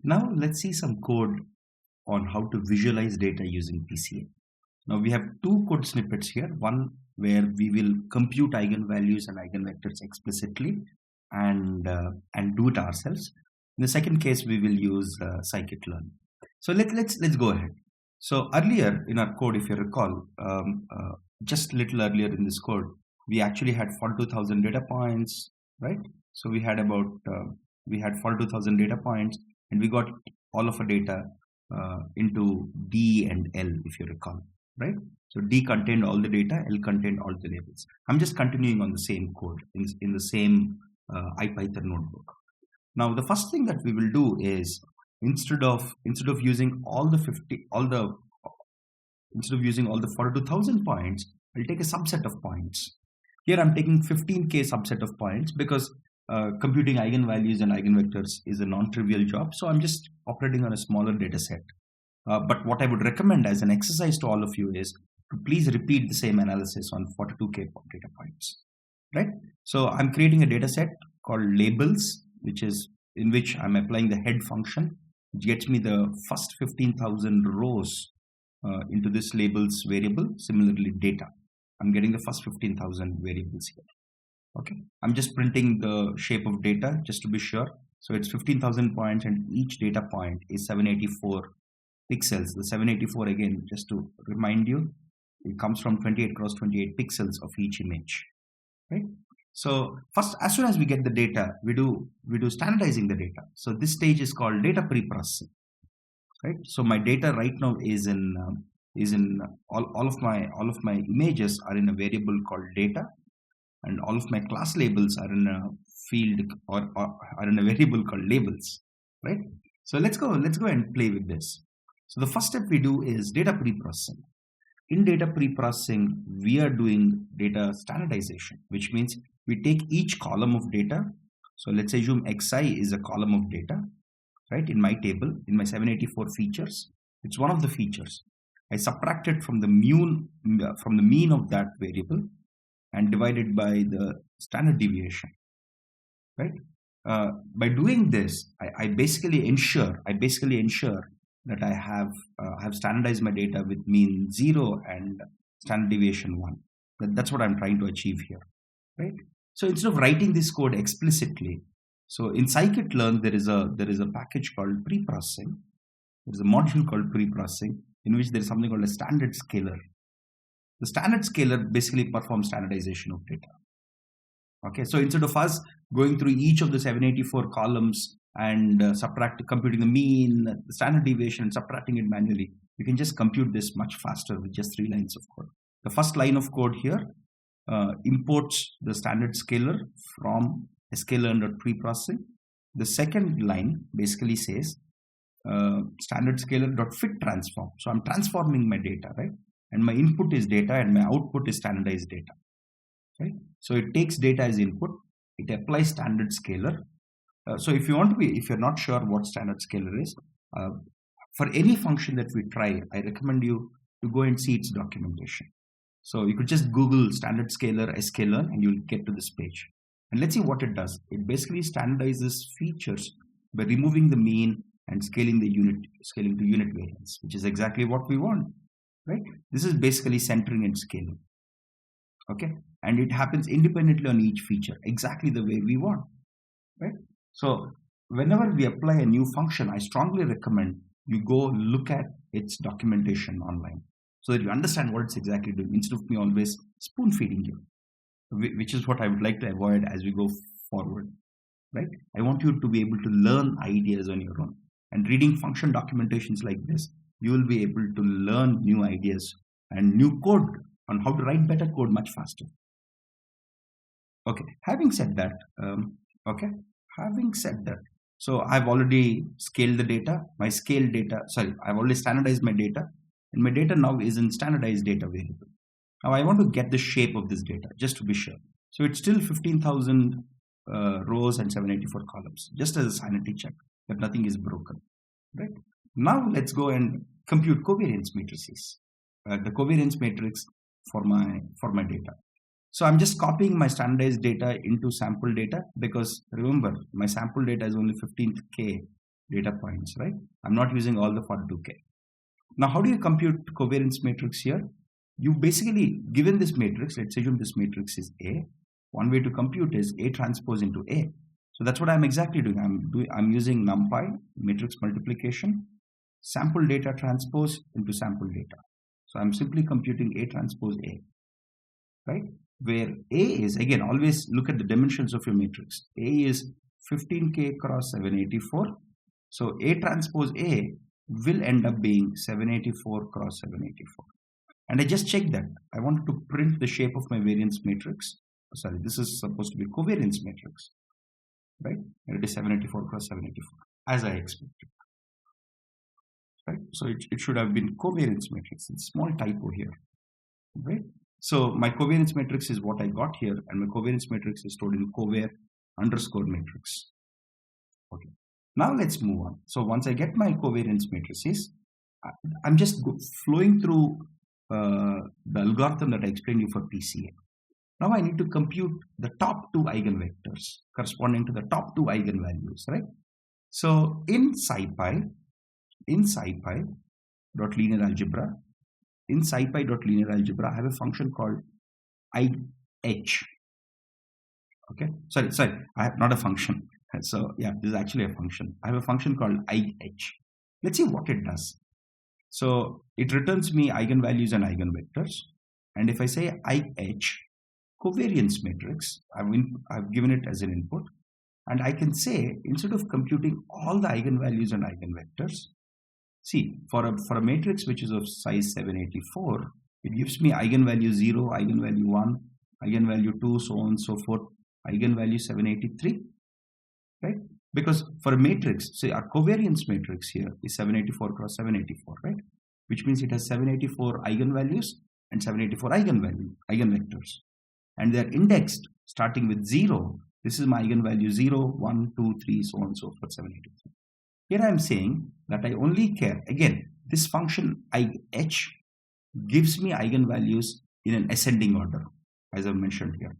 Now let's see some code on how to visualize data using PCA. Now we have two code snippets here. One where we will compute eigenvalues and eigenvectors explicitly and do it ourselves. In the second case, we will use scikit-learn. So let's go ahead. So earlier in our code, if you recall, just a little earlier in this code, we actually had 42,000 data points, right? So we had about 42,000 data points, and we got all of our data into D and L, if you recall, right? So D contained all the data, L contained all the labels. I'm just continuing on the same code in the same IPython notebook. Now the first thing that we will do is instead of using all the 42,000 points, we'll take a subset of points. Here I'm taking 15k subset of points because computing eigenvalues and eigenvectors is a non-trivial job. So I'm just operating on a smaller data set. But what I would recommend as an exercise to all of you is to please repeat the same analysis on 42k data points, right? So I'm creating a data set called labels, in which I'm applying the head function, which gets me the first 15,000 rows into this labels variable. Similarly, data, I'm getting the first 15,000 variables here. Okay, I'm just printing the shape of data just to be sure. So it's 15,000 points, and each data point is 784 pixels. The 784, again, just to remind you, it comes from 28 cross 28 pixels of each image, right? So first, as soon as we get the data, we do standardizing the data. So this stage is called data pre-processing, right? So my data right now is in all of my images are in a variable called data, and all of my class labels are in a field or are in a variable called labels, right? So let's go and play with this. So the first step we do is data pre-processing. In data pre-processing, we are doing data standardization, which means we take each column of data. So let's assume xi is a column of data, right? In my table, in my 784 features, it's one of the features. I subtract it from the mean of that variable and divide it by the standard deviation, right? By doing this, I basically ensure that I have standardized my data with mean 0 and standard deviation 1. That's what I'm trying to achieve here, right? So instead of writing this code explicitly, so in scikit-learn there is a package called pre-processing. There is a module called pre-processing in which there is something called a standard scalar. The standard scalar basically performs standardization of data. Okay, so instead of us going through each of the 784 columns and computing the mean, the standard deviation, and subtracting it manually, you can just compute this much faster with just 3 lines of code. The first line of code here imports the standard scalar from sklearn.preprocessing. The second line basically says standard scalar.fit transform. So I'm transforming my data, right? And my input is data and my output is standardized data, right? So it takes data as input, it applies standard scalar. So if you're not sure what standard scalar is, for any function that we try, I recommend you to go and see its documentation. So you could just Google standard scalar sklearn and you'll get to this page. And let's see what it does. It basically standardizes features by removing the mean and scaling to unit variance, which is exactly what we want, right? This is basically centering and scaling. Okay, and it happens independently on each feature, exactly the way we want, right? So whenever we apply a new function, I strongly recommend you go look at its documentation online so that you understand what it's exactly doing, instead of me always spoon feeding you, which is what I would like to avoid as we go forward, right? I want you to be able to learn ideas on your own, and reading function documentations like this, you will be able to learn new ideas and new code on how to write better code much faster. Okay, having said that, so I've already scaled the data, I've already standardized my data, and my data now is in standardized data variable. Now I want to get the shape of this data just to be sure. So it's still 15,000 rows and 784 columns, just as a sanity check that nothing is broken, right? Now let's go and compute covariance matrices, the covariance matrix for my data. So I'm just copying my standardized data into sample data, because remember, my sample data is only 15k data points, right? I'm not using all the 42K. Now, how do you compute covariance matrix here? You basically, given this matrix, let's assume this matrix is A. One way to compute is A transpose into A. So that's what I'm exactly doing. I'm using NumPy, matrix multiplication, sample data transpose into sample data. So I'm simply computing A transpose A, right? Where A is, again, always look at the dimensions of your matrix. A is 15K cross 784. So A transpose A will end up being 784 cross 784. And I just checked that. I wanted to print the shape of my variance matrix. Sorry, this is supposed to be covariance matrix, right? And it is 784 cross 784, as I expected. Right? So it should have been covariance matrix. It's a small typo here, right? So my covariance matrix is what I got here, and my covariance matrix is stored in covar underscore matrix. Okay. Now let's move on. So once I get my covariance matrices, I'm just flowing through the algorithm that I explained you for PCA. Now I need to compute the top two eigenvectors corresponding to the top two eigenvalues, right? So in SciPy dot linear algebra, I have a function called IH. Okay, sorry, I have not a function. So yeah, this is actually a function. I have a function called IH. Let's see what it does. So it returns me eigenvalues and eigenvectors. And if I say IH covariance matrix, I've given it as an input. And I can say, instead of computing all the eigenvalues and eigenvectors, see, for a matrix which is of size 784, it gives me eigenvalue 0, eigenvalue 1, eigenvalue 2, so on and so forth, eigenvalue 783, right? Because for a matrix, say our covariance matrix here is 784 cross 784, right? Which means it has 784 eigenvalues and 784 eigenvectors. And they're indexed starting with 0. This is my eigenvalue 0, 1, 2, 3, so on and so forth, 783. Here I am saying that I only care, again, this function IH gives me eigenvalues in an ascending order, as I've mentioned here.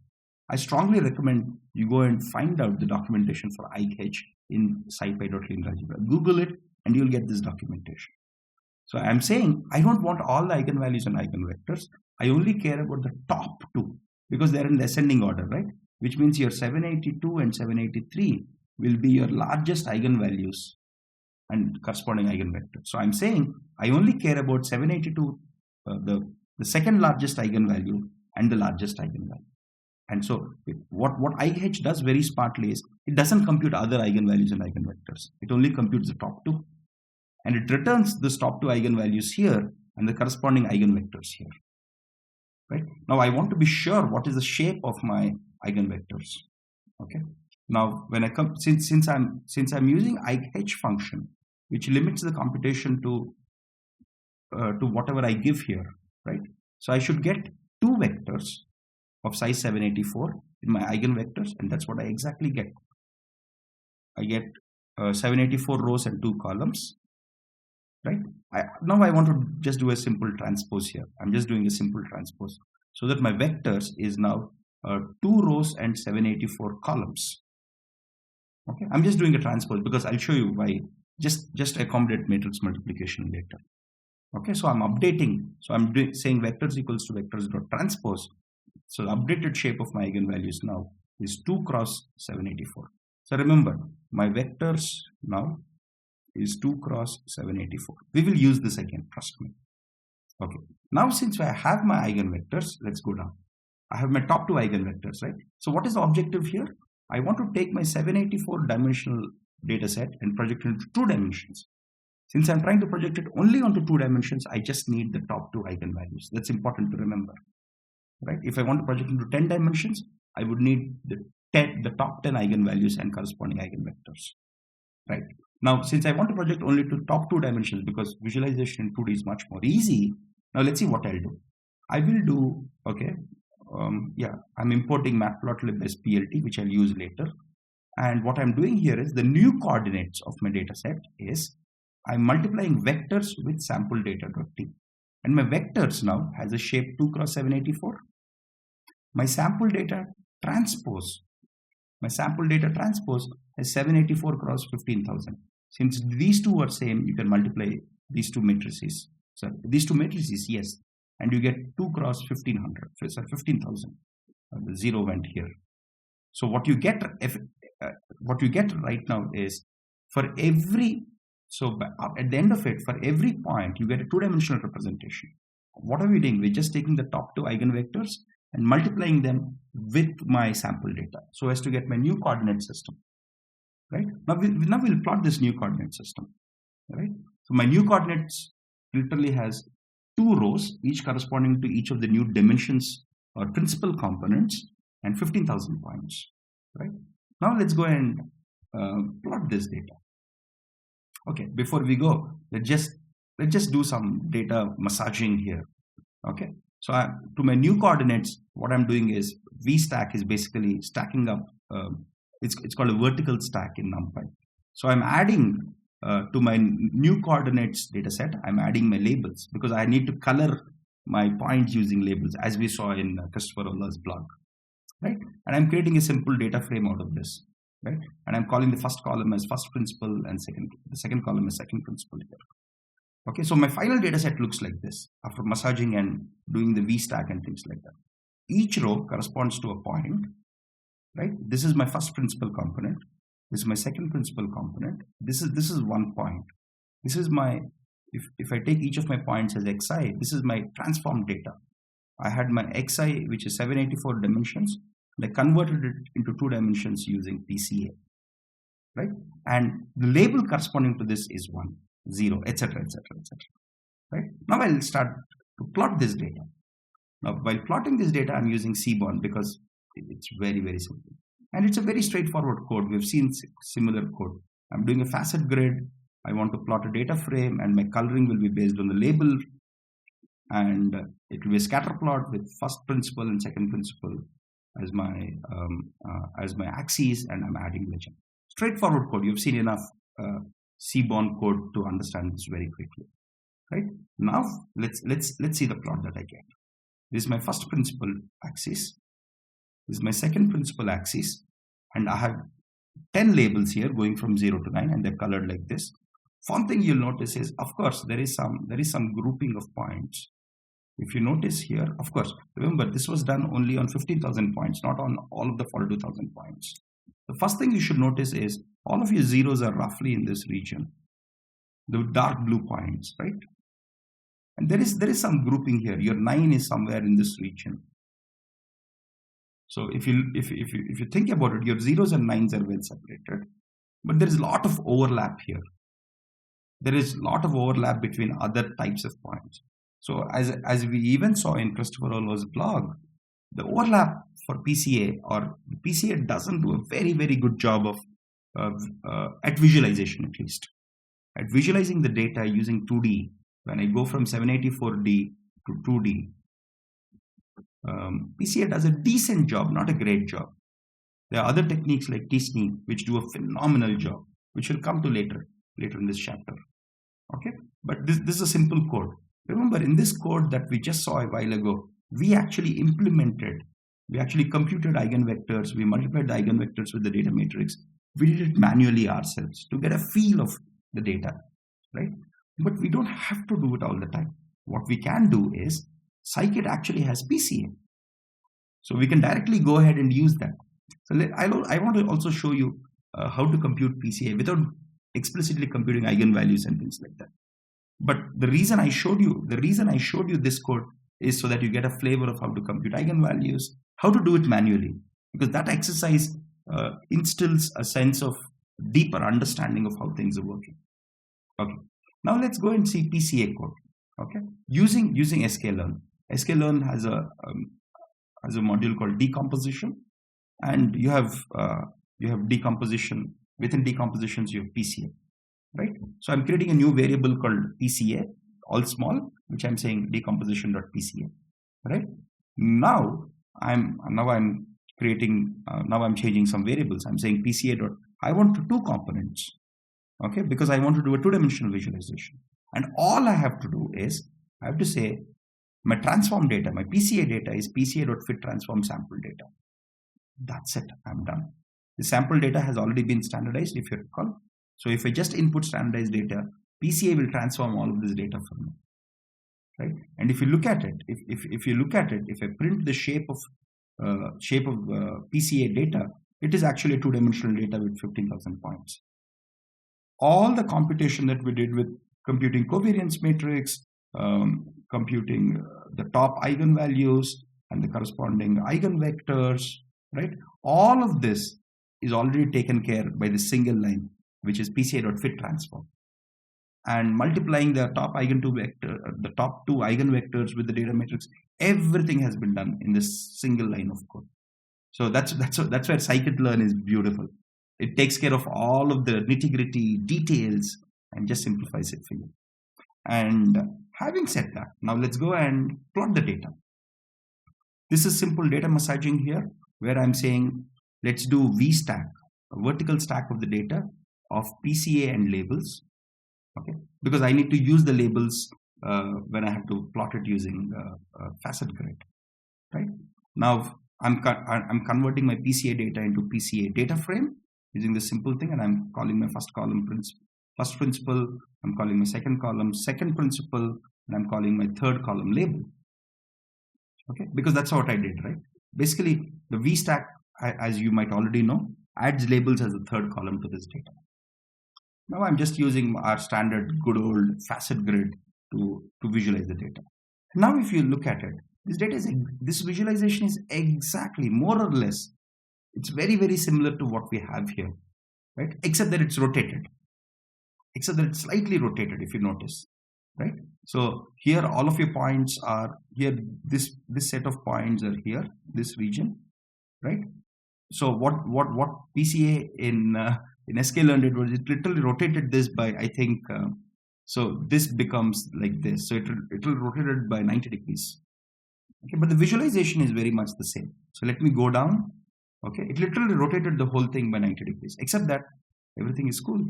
I strongly recommend you go and find out the documentation for IH in SciPy.linear algebra. Google it and you'll get this documentation. So I'm saying I don't want all the eigenvalues and eigenvectors. I only care about the top two because they're in the ascending order, right? Which means your 782 and 783 will be your largest eigenvalues and corresponding eigenvector. So I'm saying I only care about 782, the second largest eigenvalue and the largest eigenvalue. And so what IH does very smartly is it doesn't compute other eigenvalues and eigenvectors. It only computes the top two. And it returns the top two eigenvalues here and the corresponding eigenvectors here. Right? Now I want to be sure what is the shape of my eigenvectors. Okay. Now when I come since I'm using IH function, which limits the computation to whatever I give here, right? So I should get two vectors of size 784 in my eigenvectors, and that's what I exactly get. I get 784 rows and 2 columns, right? Now I want to just do a simple transpose here. I'm just doing a simple transpose so that my vectors is now 2 rows and 784 columns. Okay, I'm just doing a transpose because I'll show you why. Just accommodate matrix multiplication later. Okay, so I'm updating. So I'm saying vectors equals to vectors dot transpose. So the updated shape of my eigenvalues now is 2 cross 784. So remember, my vectors now is 2 cross 784. We will use this again, trust me. Okay, now since I have my eigenvectors, let's go down. I have my top two eigenvectors, right? So what is the objective here? I want to take my 784 dimensional data set and project it into 2 dimensions. Since I'm trying to project it only onto 2 dimensions, I just need the top 2 eigenvalues. That's important to remember, right? If I want to project into 10 dimensions, I would need the top 10 eigenvalues and corresponding eigenvectors, right? Now, since I want to project only to top 2 dimensions because visualization in 2D is much more easy, now let's see what I'll do. I will do, okay, I'm importing matplotlib as PLT, which I'll use later. And what I'm doing here is the new coordinates of my data set is I'm multiplying vectors with sample data.t. And my vectors now has a shape 2 cross 784. My sample data transpose has 784 cross 15,000. Since these two are same, you can multiply these two matrices. So these two matrices, yes, and you get 2 cross 1500. So 15,000. The 0 went here. So what you get right now is for every, so at the end of it, for every point, you get a 2-dimensional representation. What are we doing? We're just taking the top 2 eigenvectors and multiplying them with my sample data so as to get my new coordinate system. Right? Now we'll plot this new coordinate system. Right? So my new coordinates literally has 2 rows, each corresponding to each of the new dimensions or principal components, and 15,000 points. Right? Now let's go and plot this data. Okay, before we go, let's just do some data massaging here. Okay, so to my new coordinates, what I'm doing is VStack is basically stacking up. It's called a vertical stack in NumPy. So I'm adding to my new coordinates data set, I'm adding my labels because I need to color my points using labels, as we saw in Christopher Ola's blog. Right? And I'm creating a simple data frame out of this. Right? And I'm calling the first column as first principal and the second column as second principal here. Okay, so my final data set looks like this after massaging and doing the VStack and things like that. Each row corresponds to a point, right? This is my first principal component. This is my second principal component. This is one point. This is my, if I take each of my points as xi, this is my transformed data. I had my xi, which is 784 dimensions. I converted it into 2 dimensions using PCA, right? And the label corresponding to this is 1, 0, etc., etc., etc. Right? Now I'll start to plot this data. Now, while plotting this data, I'm using Seaborn because it's very, very simple. And it's a very straightforward code. We've seen similar code. I'm doing a facet grid. I want to plot a data frame, and my coloring will be based on the label. And it will be a scatter plot with first principal and second principal as my axes, and I'm adding legend. Straightforward code. You've seen enough Seaborn code to understand this very quickly, right? Now let's see the plot that I get. This is my first principal axis. This is my second principal axis, and I have 10 labels here going from 0 to 9, and they're colored like this. One thing you'll notice is, of course, there is some grouping of points. If you notice here, of course, remember this was done only on 15,000 points, not on all of the 42,000 points. The first thing you should notice is all of your zeros are roughly in this region, the dark blue points, right? And there is some grouping here. Your 9 is somewhere in this region. So if you think about it, your zeros and 9s are well separated, but there is a lot of overlap here. There is a lot of overlap between other types of points. So as we even saw in Christopher Ola's blog, the overlap for PCA, or PCA doesn't do a very, very good job of at visualization, at least. At visualizing the data using 2D, when I go from 784D to 2D, PCA does a decent job, not a great job. There are other techniques like T-SNE which do a phenomenal job, which will come to later in this chapter. Okay, but this is a simple code. Remember, in this code that we just saw a while ago, we actually computed eigenvectors, we multiplied the eigenvectors with the data matrix. We did it manually ourselves to get a feel of the data, right? But we don't have to do it all the time. What we can do is, Scikit actually has PCA. So we can directly go ahead and use that. So I want to also show you how to compute PCA without explicitly computing eigenvalues and things like that. But the reason I showed you this code is so that you get a flavor of how to compute eigenvalues, how to do it manually, because that exercise instills a sense of deeper understanding of how things are working. Okay, now let's go and see PCA code. Okay, using sklearn. Sklearn has a module called decomposition, and you have decomposition. Within decompositions, you have PCA, right? So I'm creating a new variable called PCA, all small, which I'm saying decomposition.pca, right? Now I'm changing some variables. I'm saying PCA. I want 2 components, okay? Because I want to do a 2-dimensional visualization, and all I have to do is I have to say my transform data, my PCA data is PCA.fit transform sample data. That's it. I'm done. The sample data has already been standardized, if you recall. So if I just input standardized data, PCA will transform all of this data for me, right? And if you look at it, if you look at it, if I print the shape of PCA data, it is actually a two-dimensional data with 15,000 points. All the computation that we did with computing covariance matrix, computing the top eigenvalues and the corresponding eigenvectors, right? All of this is already taken care by the single line, which is PCA.fit transform. And multiplying the top two eigenvectors with the data matrix, everything has been done in this single line of code. So that's where scikit-learn is beautiful. It takes care of all of the nitty-gritty details and just simplifies it for you. And having said that, now let's go and plot the data. This is simple data massaging here, where I'm saying let's do VStack, a vertical stack of the data of PCA and labels. Okay, because I need to use the labels when I have to plot it using facet grid. Right now, I'm converting my PCA data into PCA data frame using this simple thing, and I'm calling my first column first principal. I'm calling my second column second principal, and I'm calling my third column label. Okay, because that's what I did, right? Basically, the VStack, as you might already know, adds labels as a third column to this data. Now I'm just using our standard good old facet grid to visualize the data. Now if you look at it, this visualization is exactly, more or less, it's very, very similar to what we have here, right? Except that it's rotated. Except that it's slightly rotated, if you notice, right? So here all of your points are here, this set of points are here, this region, right? So what PCA in Scalar did was it literally rotated this by, I think, so this becomes like this. So it will rotate it by 90 degrees. Okay, but the visualization is very much the same. So let me go down. Okay, it literally rotated the whole thing by 90 degrees, except that everything is cool.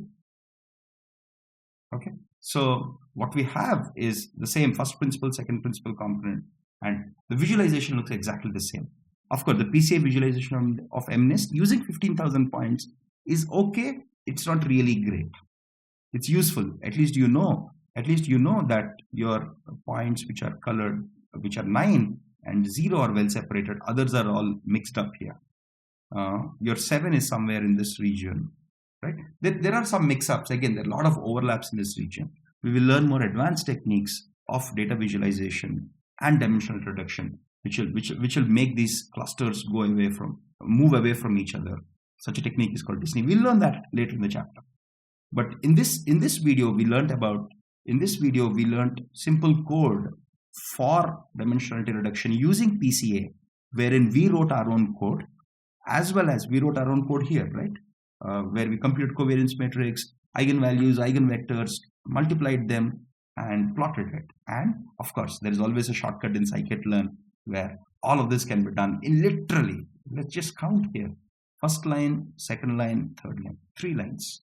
Okay, so what we have is the same first principal, second principal component, and the visualization looks exactly the same. Of course, the PCA visualization of MNIST using 15,000 points is okay. It's not really great. It's useful. At least you know that your points which are colored, which are 9 and 0 are well separated. Others are all mixed up here. Your 7 is somewhere in this region, right? There are some mix-ups. Again, there are a lot of overlaps in this region. We will learn more advanced techniques of data visualization and dimensional reduction, which will make these clusters move away from each other. Such a technique is called Disney. We'll learn that later in the chapter. But in this video, we learned simple code for dimensionality reduction using PCA, wherein we wrote our own code, as well as we wrote our own code here, right? Where we computed covariance matrix, eigenvalues, eigenvectors, multiplied them, and plotted it. And of course, there is always a shortcut in scikit-learn where all of this can be done in literally, let's just count here. First line, second line, third line, 3 lines.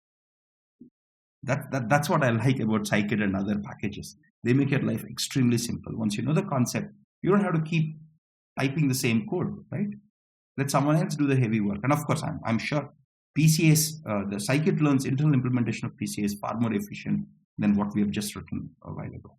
That's what I like about scikit and other packages. They make your life extremely simple. Once you know the concept, you don't have to keep typing the same code, right? Let someone else do the heavy work. And of course, I'm sure PCA's, the scikit-learn's internal implementation of PCA is far more efficient than what we have just written a while ago.